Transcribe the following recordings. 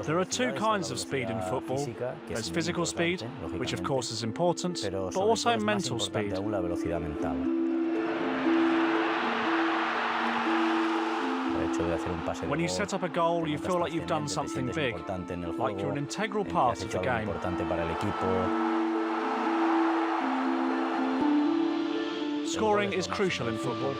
There are two kinds of speed in football. There's physical speed, which of course is important, but also mental speed. When you set up a goal, you feel like you've done something big, like you're an integral part of the game. Scoring is crucial in football.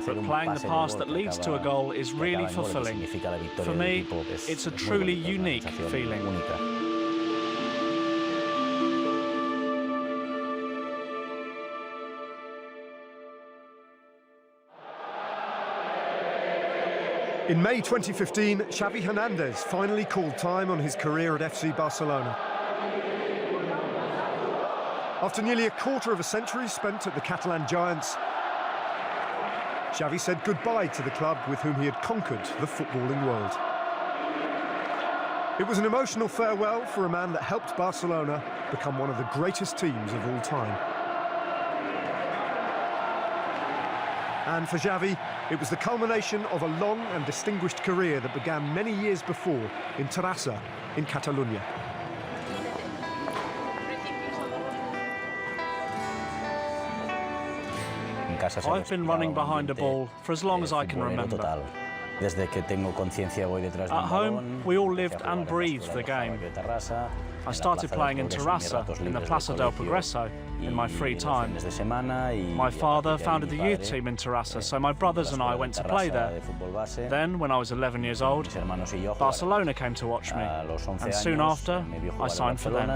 But playing the pass that leads to a goal is really fulfilling. For me, it's a truly unique feeling. In May 2015, Xavi Hernandez finally called time on his career at FC Barcelona. After nearly a quarter of a century spent at the Catalan giants, Xavi said goodbye to the club with whom he had conquered the footballing world. It was an emotional farewell for a man that helped Barcelona become one of the greatest teams of all time. And for Xavi, it was the culmination of a long and distinguished career that began many years before in Terrassa, in Catalonia. I've been running behind a ball for as long as I can remember. At home, we all lived and breathed the game. I started playing in Terrassa, in the Plaza del Progreso, in my free time. My father founded the youth team in Terrassa, so my brothers and I went to play there. Then, when I was 11 years old, Barcelona came to watch me, and soon after, I signed for them.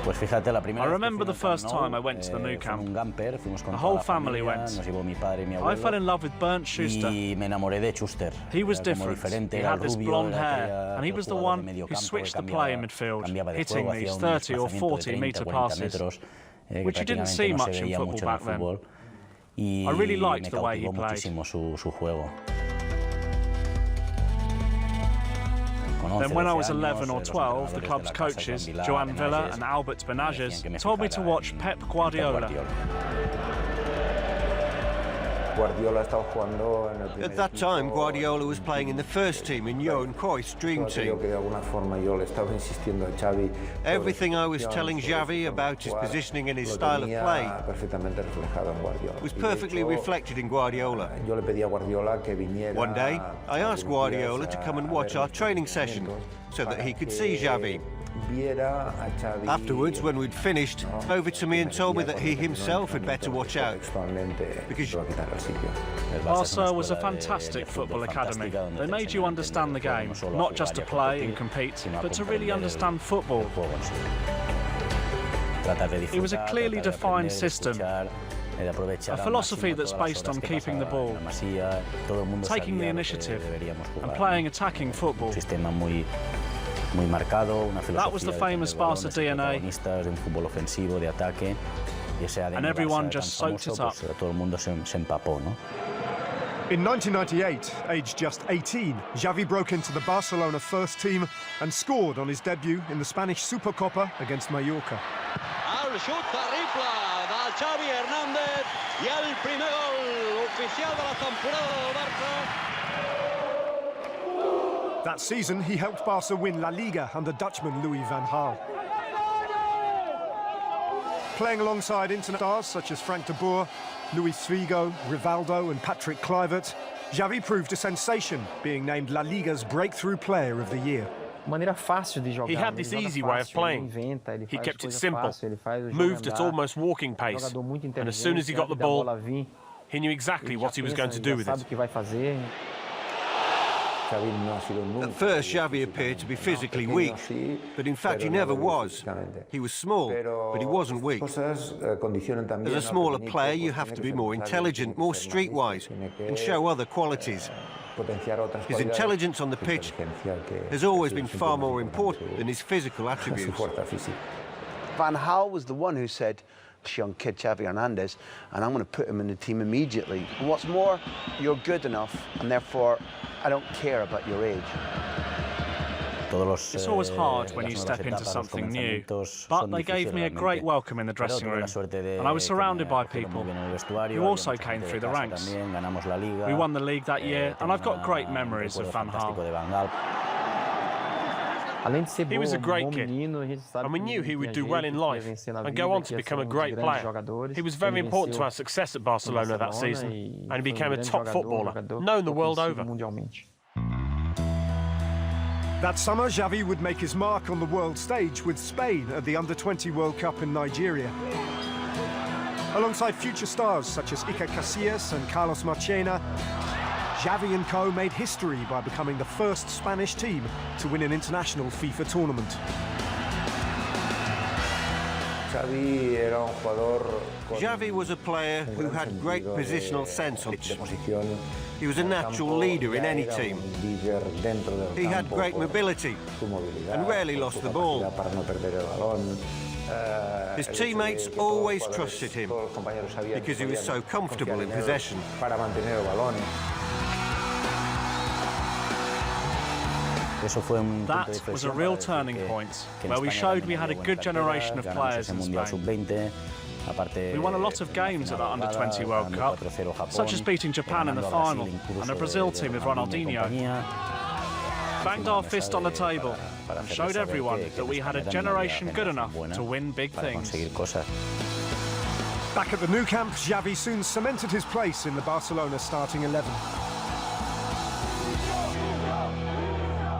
I remember the first time I went to the Nou Camp. The whole family went. I fell in love with Bernd Schuster. He was different. He had this blonde hair, and he was the one who switched the play in midfield, hitting these 30 or 40 metre passes, which you didn't see much in football back then. I really liked the way he played. Then when I was 11 or 12, the club's coaches, Joan Villa and Albert Benages, told me to watch Pep Guardiola. At that time, Guardiola was playing in the first team in Johan Cruyff's dream team. Everything I was telling Xavi about his positioning and his style of play was perfectly reflected in Guardiola. One day, I asked Guardiola to come and watch our training session so that he could see Xavi. Afterwards, when we'd finished, over to me and told me that he himself had better watch out. Because Barca was a fantastic football academy. They made you understand the game, not just to play and compete, but to really understand football. It was a clearly defined system, a philosophy that's based on keeping the ball, taking the initiative, and playing attacking football. That was the famous Barca DNA, and everyone just soaked it up. In 1998, aged just 18, Xavi broke into the Barcelona first team and scored on his debut in the Spanish Supercopa against Mallorca. El xut terrible del Xavi Hernández i el primer gol oficial de la temporada del Barça. That season, he helped Barca win La Liga under Dutchman Louis van Gaal. Playing alongside internet stars such as Frank de Boer, Luis Figo, Rivaldo and Patrick Kluivert, Xavi proved a sensation, being named La Liga's Breakthrough Player of the Year. He had this easy way of playing. He kept it simple, moved at almost walking pace, and as soon as he got the ball, he knew exactly what he was going to do with it. At first, Xavi appeared to be physically weak, but in fact he never was. He was small, but he wasn't weak. As a smaller player, you have to be more intelligent, more streetwise, and show other qualities. His intelligence on the pitch has always been far more important than his physical attributes. Van Gaal was the one who said, "This young kid, Xavi Hernandez, and I'm going to put him in the team immediately. And what's more, you're good enough, and therefore I don't care about your age." It's always hard when you step into something new, but they gave me a great welcome in the dressing room, and I was surrounded by people who also came through the ranks. We won the league that year, and I've got great memories of Van Gaal. He was a great kid, and we knew he would do well in life and go on to become a great player. He was very important to our success at Barcelona that season, and he became a top footballer, known the world over. That summer, Xavi would make his mark on the world stage with Spain at the Under-20 World Cup in Nigeria. Alongside future stars such as Iker Casillas and Carlos Marchena, Xavi and co made history by becoming the first Spanish team to win an international FIFA tournament. Xavi was a player who had great positional sense on the pitch. He was a natural leader in any team. He had great mobility and rarely lost the ball. His teammates always trusted him because he was so comfortable in possession. That was a real turning point, where we showed we had a good generation of players in Spain. We won a lot of games at that Under-20 World Cup, such as beating Japan in the final, and a Brazil team with Ronaldinho. Banged our fist on the table and showed everyone that we had a generation good enough to win big things. Back at the Nou Camp, Xavi soon cemented his place in the Barcelona starting 11.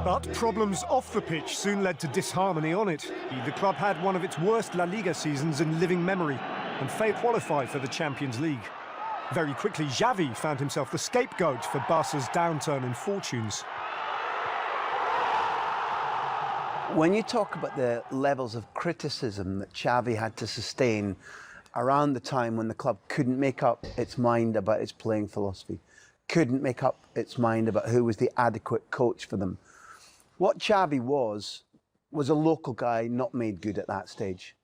But problems off the pitch soon led to disharmony on it. The club had one of its worst La Liga seasons in living memory and failed to qualify for the Champions League. Very quickly, Xavi found himself the scapegoat for Barca's downturn in fortunes. When you talk about the levels of criticism that Xavi had to sustain around the time when the club couldn't make up its mind about its playing philosophy, couldn't make up its mind about who was the adequate coach for them, what Xavi was a local guy not made good at that stage.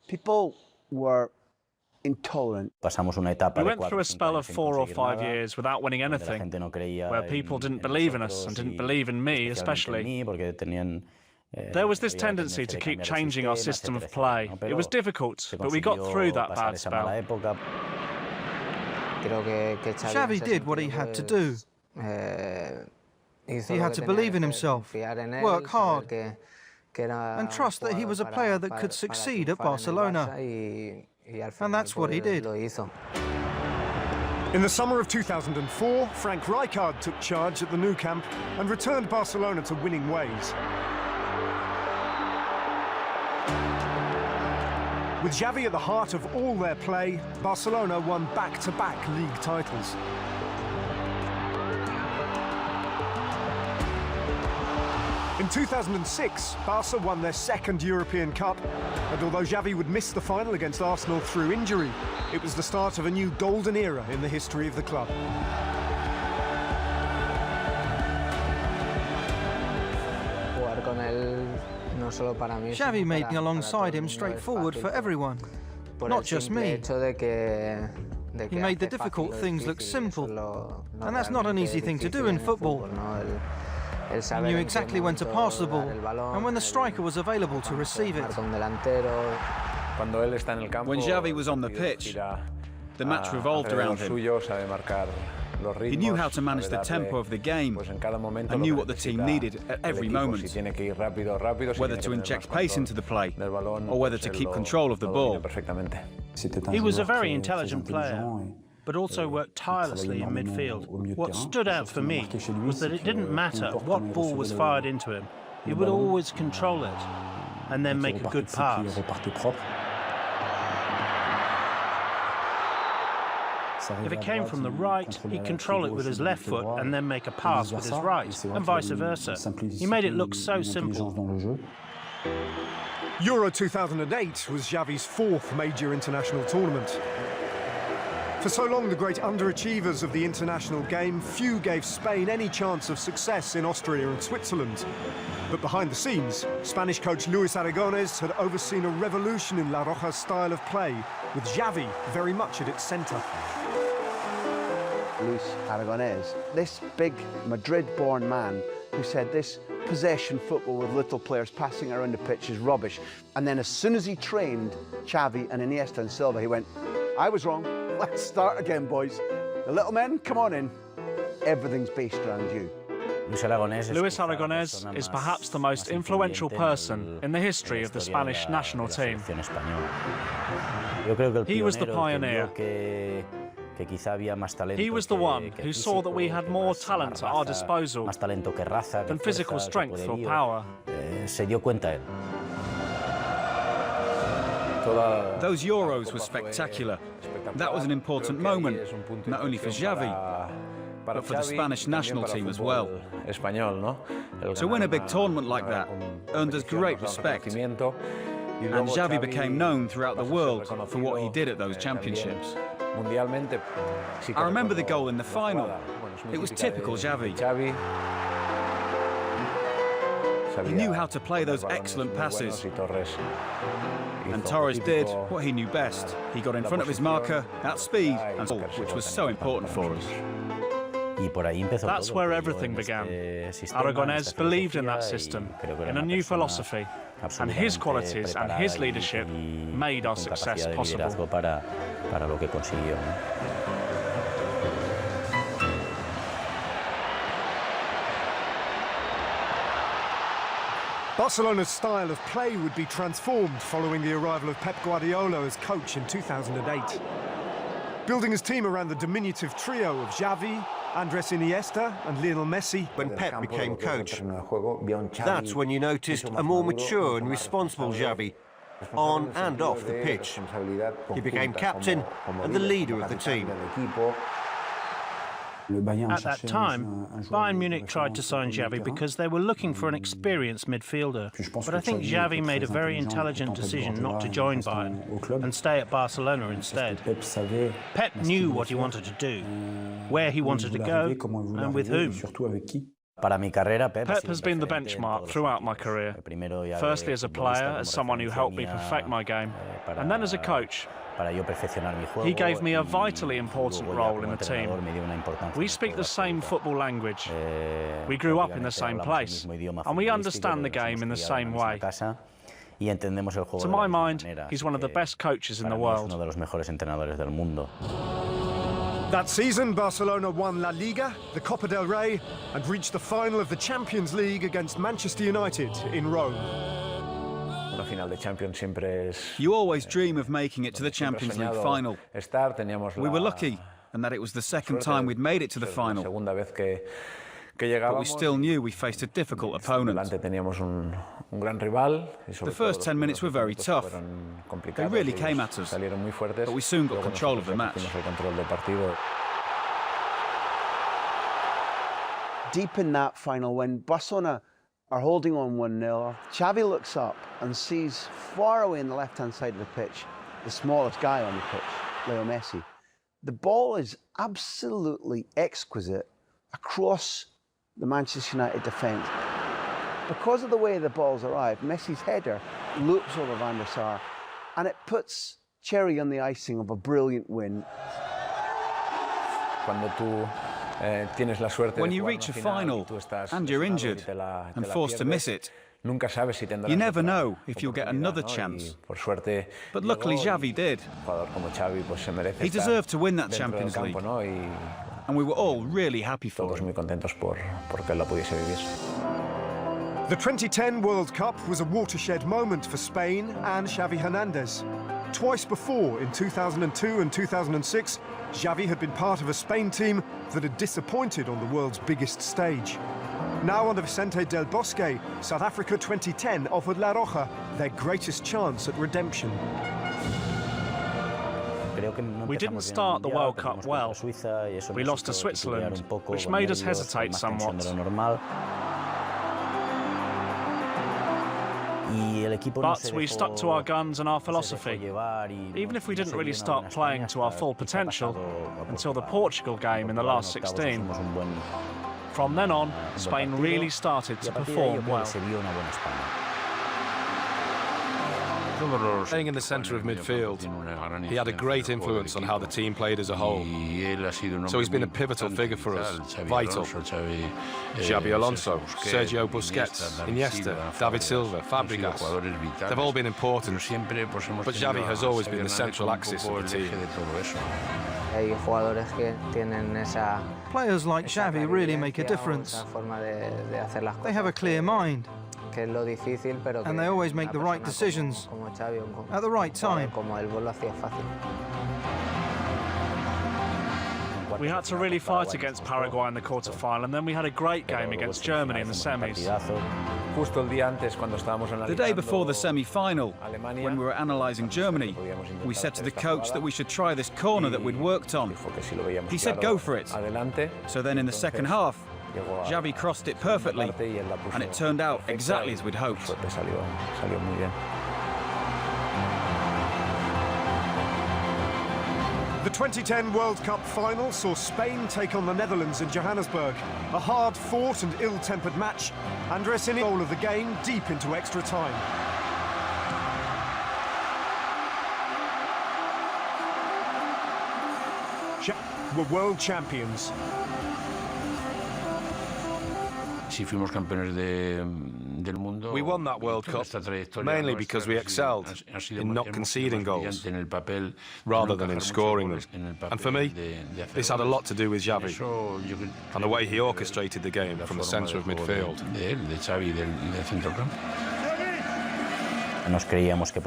People were intolerant. We went through a spell of 4 or 5 years without winning anything, where people didn't believe in us and didn't believe in me especially. There was this tendency to keep changing our system of play. It was difficult, but we got through that bad spell. Xavi did what he had to do. He had to believe in himself, work hard, and trust that he was a player that could succeed at Barcelona. And that's what he did. In the summer of 2004, Frank Rijkaard took charge at the Nou Camp and returned Barcelona to winning ways. With Xavi at the heart of all their play, Barcelona won back-to-back league titles. In 2006, Barca won their second European Cup, and although Xavi would miss the final against Arsenal through injury, it was the start of a new golden era in the history of the club. Xavi made being alongside him straightforward for everyone, not just me. He made the difficult things look simple, and that's not an easy thing to do in football. He knew exactly when to pass the ball and when the striker was available to receive it. When Xavi was on the pitch, the match revolved around him. He knew how to manage the tempo of the game and knew what the team needed at every moment, whether to inject pace into the play or whether to keep control of the ball. He was a very intelligent player, but also worked tirelessly in midfield. What stood out for me was that it didn't matter what ball was fired into him. He would always control it and then make a good pass. If it came from the right, he'd control it with his left foot and then make a pass with his right, and vice versa. He made it look so simple. Euro 2008 was Xavi's fourth major international tournament. For so long, the great underachievers of the international game, few gave Spain any chance of success in Austria and Switzerland. But behind the scenes, Spanish coach Luis Aragonés had overseen a revolution in La Roja's style of play, with Xavi very much at its centre. Luis Aragonés, this big Madrid-born man who said this possession football with little players passing around the pitch is rubbish. And then as soon as he trained Xavi and Iniesta and Silva, he went, I was wrong. Let's start again, boys. The little men, come on in. Everything's based around you. Luis Aragonés is perhaps the most influential person in the history of the Spanish national team. He was the pioneer. He was the one who saw that we had more talent at our disposal than physical strength or power. Those Euros were spectacular. That was an important moment, not only for Xavi, but for the Spanish national team as well. To win a big tournament like that earned us great respect, and Xavi became known throughout the world for what he did at those championships. I remember the goal in the final. It was typical Xavi. He knew how to play those excellent passes. And Torres did what he knew best. He got in front of his marker at speed, and which was so important for us. That's where everything began. Aragonés believed in that system, in a new philosophy, and his qualities and his leadership made our success possible. Barcelona's style of play would be transformed following the arrival of Pep Guardiola as coach in 2008. Building his team around the diminutive trio of Xavi, Andrés Iniesta and Lionel Messi. When Pep became coach, that's when you noticed a more mature and responsible Xavi, on and off the pitch. He became captain and the leader of the team. At that time, Bayern Munich tried to sign Xavi because they were looking for an experienced midfielder. But I think Xavi made a very intelligent decision not to join Bayern and stay at Barcelona instead. Pep knew what he wanted to do, where he wanted to go, and with whom. Pep has been the benchmark throughout my career. Firstly as a player, as someone who helped me perfect my game, and then as a coach. He gave me a vitally important role in the team. We speak the same football language. We grew up in the same place, and we understand the game in the same way. To my mind, he's one of the best coaches in the world. That season, Barcelona won La Liga, the Copa del Rey, and reached the final of the Champions League against Manchester United in Rome. You always dream of making it to the Champions League final. We were lucky, and that it was the second time we'd made it to the final. But we still knew we faced a difficult opponent. The first 10 minutes were very tough. They really came at us, but we soon got control of the match. Deep in that final, when Barcelona are holding on 1-0, Xavi looks up and sees far away in the left-hand side of the pitch the smallest guy on the pitch, Leo Messi. The ball is absolutely exquisite across the Manchester United defence. Because of the way the ball's arrived, Messi's header loops over Van der Sar, and it puts cherry on the icing of a brilliant win. When you reach a final and you're injured and forced to miss it, you never know if you'll get another chance. But luckily Xavi did. He deserved to win that Champions League. and we were all really happy for him. The 2010 World Cup was a watershed moment for Spain and Xavi Hernandez. Twice before, in 2002 and 2006, Xavi had been part of a Spain team that had disappointed on the world's biggest stage. Now under Vicente del Bosque, South Africa 2010 offered La Roja their greatest chance at redemption. We didn't start the World Cup well. We lost to Switzerland, which made us hesitate somewhat. But we stuck to our guns and our philosophy, even if we didn't really start playing to our full potential until the Portugal game in the last 16. From then on, Spain really started to perform well. Playing in the centre of midfield, he had a great influence on how the team played as a whole. So he's been a pivotal figure for us, vital. Xabi Alonso, Sergio Busquets, Iniesta, David Silva, Fabregas, they've all been important, but Xavi has always been the central axis of the team. Players like Xavi really make a difference. They have a clear mind, and they always make the right decisions at the right time. We had to really fight against Paraguay in the quarter-final, and then we had a great game against Germany in the semis. The day before the semi-final, when we were analysing Germany, we said to the coach that we should try this corner that we'd worked on. He said go for it. So then in the second half, Xavi crossed it perfectly, and it turned out exactly as we'd hoped. The 2010 World Cup final saw Spain take on the Netherlands in Johannesburg. A hard-fought and ill-tempered match. Andres in the goal of the game deep into extra time. Were world champions. We won that World Cup mainly because we excelled in not conceding goals rather than in scoring them. And for me, this had a lot to do with Xavi and the way he orchestrated the game from the centre of midfield.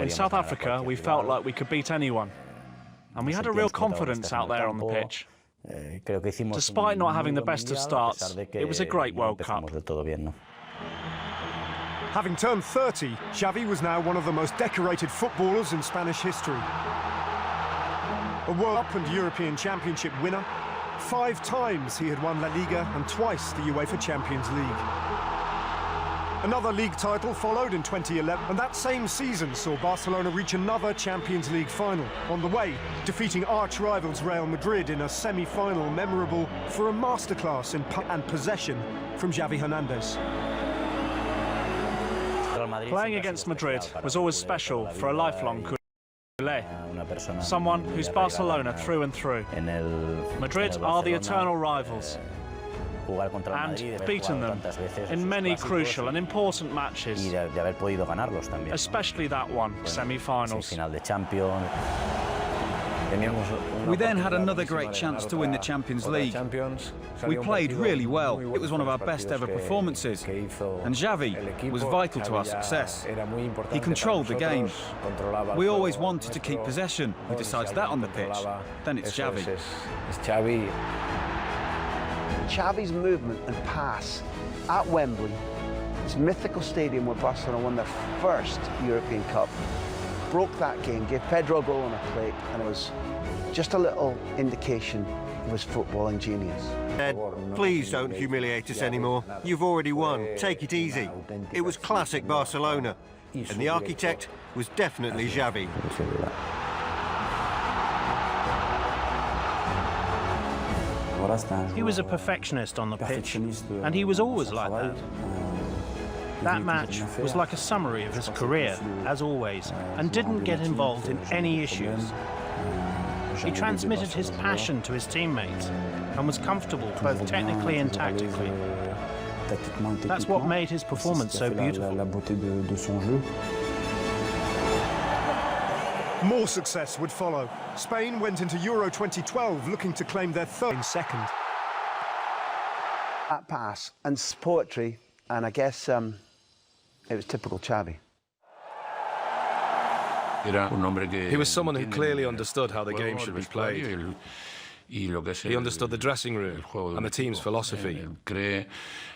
In South Africa, we felt like we could beat anyone, and we had a real confidence out there on the pitch. Despite not having the best of starts, it was a great World Cup. Having turned 30, Xavi was now one of the most decorated footballers in Spanish history. A World Cup and European Championship winner. 5 times he had won La Liga and twice the UEFA Champions League. Another league title followed in 2011, and that same season saw Barcelona reach another Champions League final. On the way, defeating arch-rivals Real Madrid in a semi-final memorable for a masterclass in and possession from Xavi Hernandez. Playing against Madrid was always special for a lifelong culé, someone who's Barcelona through and through. Madrid are the eternal rivals, and beaten them in many crucial and important matches, especially that one, semi-finals. We then had another great chance to win the Champions League. We played really well. It was one of our best ever performances, and Xavi was vital to our success. He controlled the game. We always wanted to keep possession. Who decides that on the pitch? Then it's Xavi. Xavi's movement and pass at Wembley, this mythical stadium where Barcelona won their first European Cup, broke that game, gave Pedro a goal on a plate, and it was just a little indication of his footballing genius. Ed, please don't humiliate us anymore. You've already won. Take it easy. It was classic Barcelona, and the architect was definitely Xavi. He was a perfectionist on the pitch, and he was always like that. That match was like a summary of his career, as always, and didn't get involved in any issues. He transmitted his passion to his teammates and was comfortable both technically and tactically. That's what made his performance so beautiful. More success would follow. Spain went into Euro 2012 looking to claim their third in second. That pass and poetry, and I guess it was typical Xavi. He was someone who clearly understood how the game should be played. He understood the dressing room and the team's philosophy.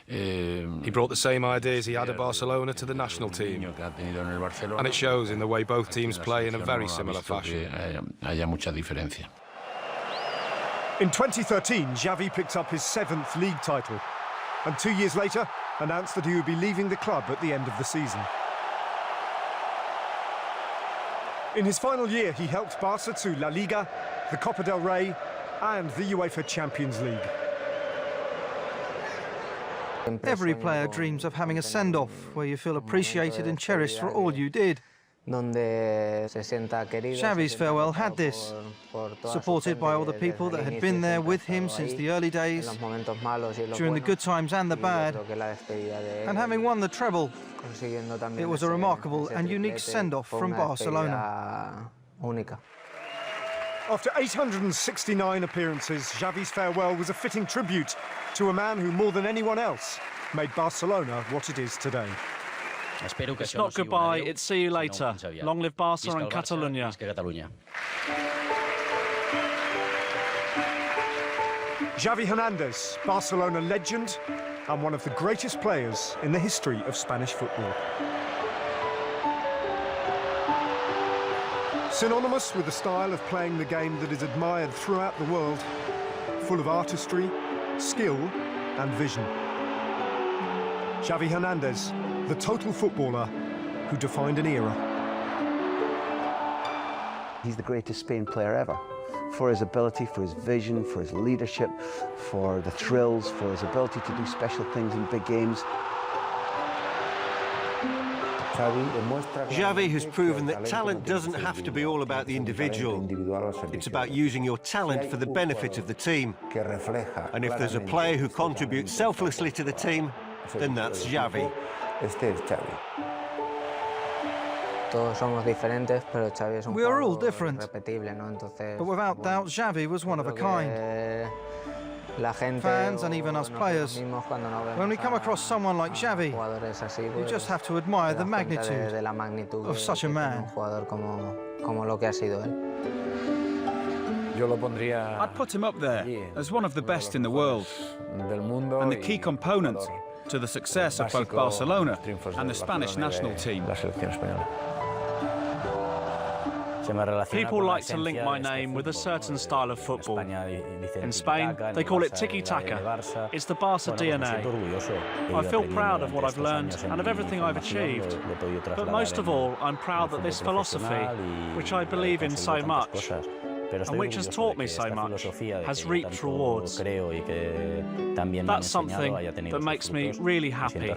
He brought the same ideas he had at Barcelona to the national team. And it shows in the way both teams play in a very similar fashion. In 2013, Xavi picked up his 7th league title, and 2 years later announced that he would be leaving the club at the end of the season. In his final year, he helped Barca to La Liga, the Copa del Rey, and the UEFA Champions League. Every player dreams of having a send-off where you feel appreciated and cherished for all you did. Xavi's farewell had this, supported by all the people that had been there with him since the early days, during the good times and the bad, and having won the treble, it was a remarkable and unique send-off from Barcelona. After 869 appearances, Xavi's farewell was a fitting tribute to a man who, more than anyone else, made Barcelona what it is today. It's not goodbye, it's see you later. Long live Barca and Catalunya. Xavi Hernandez, Barcelona legend and one of the greatest players in the history of Spanish football. Synonymous with a style of playing the game that is admired throughout the world, full of artistry, skill and vision. Xavi Hernandez, the total footballer who defined an era. He's the greatest Spain player ever, for his ability, for his vision, for his leadership, for the thrills, for his ability to do special things in big games. Xavi has proven that talent doesn't have to be all about the individual. It's about using your talent for the benefit of the team. And if there's a player who contributes selflessly to the team, then that's Xavi. We are all different, but without doubt Xavi was one of a kind. Fans and even us players, when we come across someone like Xavi, we just have to admire the magnitude of such a man. I'd put him up there as one of the best in the world and the key component to the success of both Barcelona and the Spanish national team. People like to link my name with a certain style of football. In Spain, they call it tiki-taka. It's the Barca DNA. I feel proud of what I've learned and of everything I've achieved. But most of all, I'm proud that this philosophy, which I believe in so much, and which has taught me so much, has reaped rewards. That's something that makes me really happy.